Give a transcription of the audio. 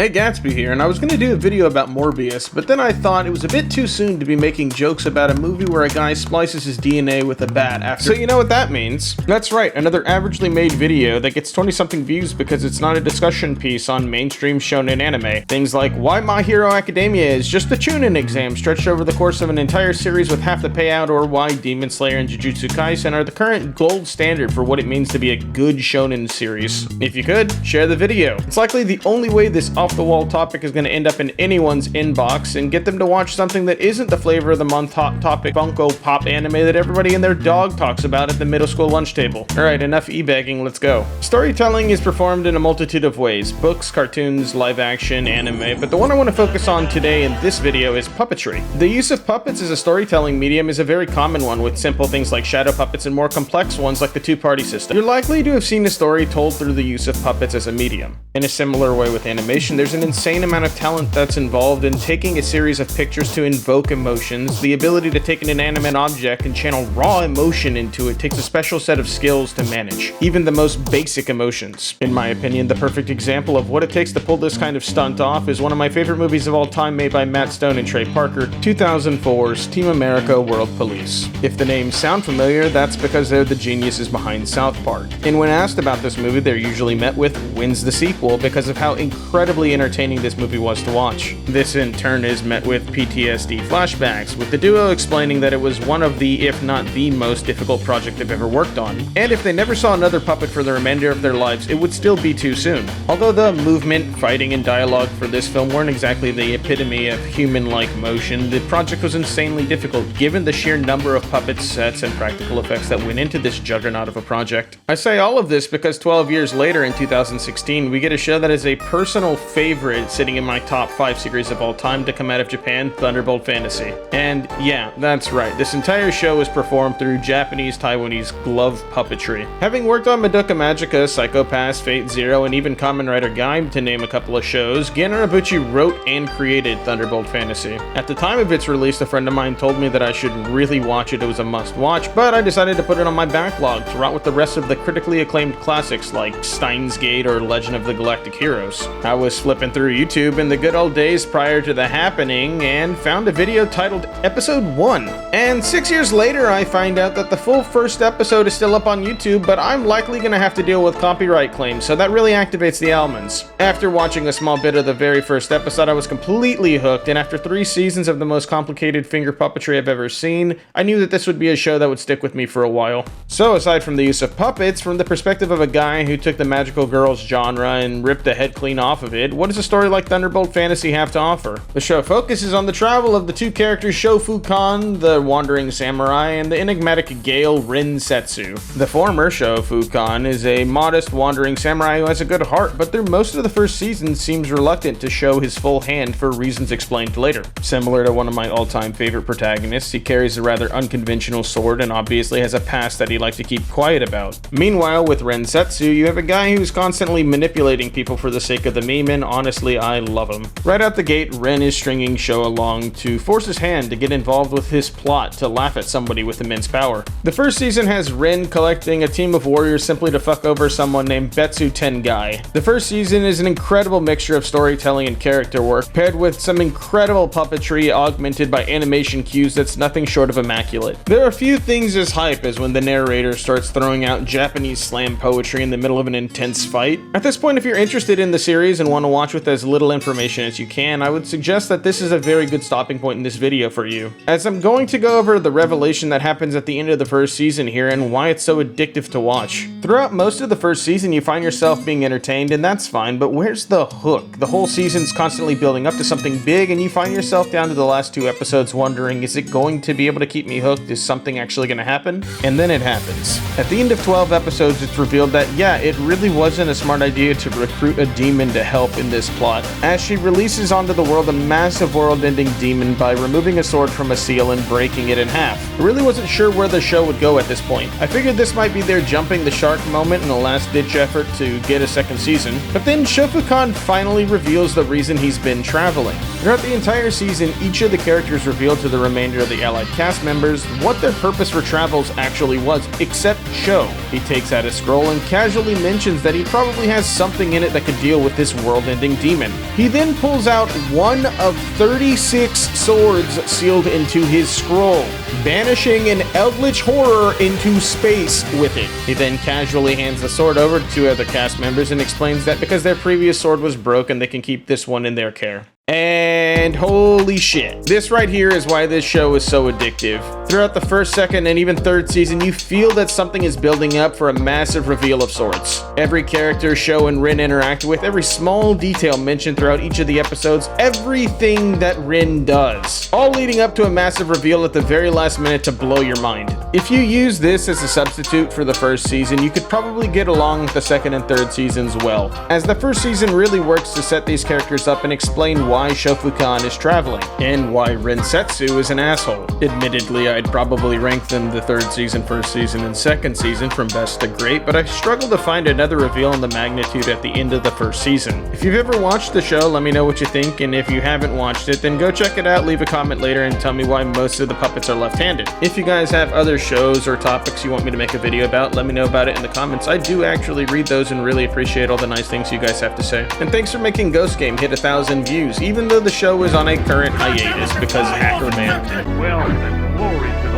Hey, Gatsby here, and I was going to do a video about Morbius, but then I thought it was a bit too soon to be making jokes about a movie where a guy splices his DNA with a bat after. So you know what that means. That's right, another averagely made video that gets 20-something views because it's not a discussion piece on mainstream shonen anime. Things like why My Hero Academia is just a Chunin exam stretched over the course of an entire series with half the payout, or why Demon Slayer and Jujutsu Kaisen are the current gold standard for what it means to be a good shonen series. If you could, share the video. It's likely the only way this off-the-wall topic is going to end up in anyone's inbox and get them to watch something that isn't the flavor of the month hot topic Funko Pop anime that everybody and their dog talks about at the middle school lunch table. Alright, enough e-begging, let's go. Storytelling is performed in a multitude of ways: books, cartoons, live action, anime, but the one I want to focus on today in this video is puppetry. The use of puppets as a storytelling medium is a very common one, with simple things like shadow puppets and more complex ones like the two-party system. You're likely to have seen a story told through the use of puppets as a medium. In a similar way with animation, there's an insane amount of talent that's involved in taking a series of pictures to invoke emotions. The ability to take an inanimate object and channel raw emotion into it takes a special set of skills to manage, even the most basic emotions. In my opinion, the perfect example of what it takes to pull this kind of stunt off is one of my favorite movies of all time made by Matt Stone and Trey Parker, 2004's Team America World Police. If the names sound familiar, that's because they're the geniuses behind South Park. And when asked about this movie, they're usually met with, "When's the sequel?" because of how incredibly entertaining this movie was to watch. This in turn is met with PTSD flashbacks, with the duo explaining that it was one of the, if not the most difficult project they've ever worked on, and if they never saw another puppet for the remainder of their lives, it would still be too soon. Although the movement, fighting, and dialogue for this film weren't exactly the epitome of human-like motion, the project was insanely difficult given the sheer number of puppets, sets, and practical effects that went into this juggernaut of a project. I say all of this because 12 years later in 2016, we get a show that is a personal favorite sitting in my top 5 series of all time to come out of Japan, Thunderbolt Fantasy. And yeah, that's right, this entire show is performed through Japanese-Taiwanese glove puppetry. Having worked on Madoka Magica, Psycho Pass, Fate Zero, and even Kamen Rider Gaim, to name a couple of shows, Gen Urobuchi wrote and created Thunderbolt Fantasy. At the time of its release, a friend of mine told me that I should really watch it, it was a must-watch, but I decided to put it on my backlog to rot with the rest of the critically acclaimed classics like Steins Gate or Legend of the Galactic Heroes. I was flipping through YouTube in the good old days prior to the happening and found a video titled Episode 1. And 6 years later, I find out that the full first episode is still up on YouTube, but I'm likely gonna have to deal with copyright claims, so that really activates the elements. After watching a small bit of the very first episode, I was completely hooked, and after 3 seasons of the most complicated finger puppetry I've ever seen, I knew that this would be a show that would stick with me for a while. So aside from the use of puppets, from the perspective of a guy who took the magical girls genre and ripped the head clean off of it, what does a story like Thunderbolt Fantasy have to offer? The show focuses on the travel of the two characters Shofukan, the wandering samurai, and the enigmatic Gale Rensetsu. The former, Shofukan, is a modest wandering samurai who has a good heart, but through most of the first season seems reluctant to show his full hand for reasons explained later. Similar to one of my all-time favorite protagonists, he carries a rather unconventional sword and obviously has a past that he'd like to keep quiet about. Meanwhile, with Rensetsu, you have a guy who's constantly manipulating people for the sake of the meme, and honestly, I love him. Right out the gate, Ren is stringing Sho along to force his hand to get involved with his plot to laugh at somebody with immense power. The first season has Ren collecting a team of warriors simply to fuck over someone named Betsu Tengai. The first season is an incredible mixture of storytelling and character work, paired with some incredible puppetry augmented by animation cues that's nothing short of immaculate. There are few things as hype as when the narrator starts throwing out Japanese slam poetry in the middle of an intense fight. At this point, if you're interested in the series and want to watch with as little information as you can, I would suggest that this is a very good stopping point in this video for you, as I'm going to go over the revelation that happens at the end of the first season here and why it's so addictive to watch. Throughout most of the first season, you find yourself being entertained, and that's fine, but where's the hook? The whole season's constantly building up to something big, and you find yourself down to the last 2 episodes wondering, is it going to be able to keep me hooked? Is something actually going to happen? And then it happens. At the end of 12 episodes, it's revealed that, yeah, it really wasn't a smart idea to recruit a demon to help in this plot, as she releases onto the world a massive world-ending demon by removing a sword from a seal and breaking it in half. I really wasn't sure where the show would go at this point. I figured this might be their jumping the shark moment in the last-ditch effort to get a second season, but then Shofukan finally reveals the reason he's been traveling. Throughout the entire season, each of the characters revealed to the remainder of the allied cast members what their purpose for travels actually was, except Sho. He takes out a scroll and casually mentions that he probably has something in it that could deal with this world unending demon. He then pulls out one of 36 swords sealed into his scroll, banishing an eldritch horror into space with it. He then casually hands the sword over to two other cast members and explains that because their previous sword was broken, they can keep this one in their care. And holy shit. This right here is why this show is so addictive. Throughout the first, second, and even third season, you feel that something is building up for a massive reveal of sorts. Every character Sho and Rin interact with, every small detail mentioned throughout each of the episodes, everything that Rin does. All leading up to a massive reveal at the very last minute to blow your mind. If you use this as a substitute for the first season, you could probably get along with the second and third seasons well, as the first season really works to set these characters up and explain why Shofukan is traveling, and why Rensetsu is an asshole. Admittedly, I'd probably rank them the third season, first season, and second season from best to great, but I struggle to find another reveal in the magnitude at the end of the first season. If you've ever watched the show, let me know what you think, and if you haven't watched it, then go check it out, leave a comment later, and tell me why most of the puppets are left-handed. If you guys have other shows or topics you want me to make a video about, let me know about it in the comments. I do actually read those and really appreciate all the nice things you guys have to say. And thanks for making Ghost Game hit 1,000 views, even though the show is on a current hiatus because Hacker Man. Wealth and glory to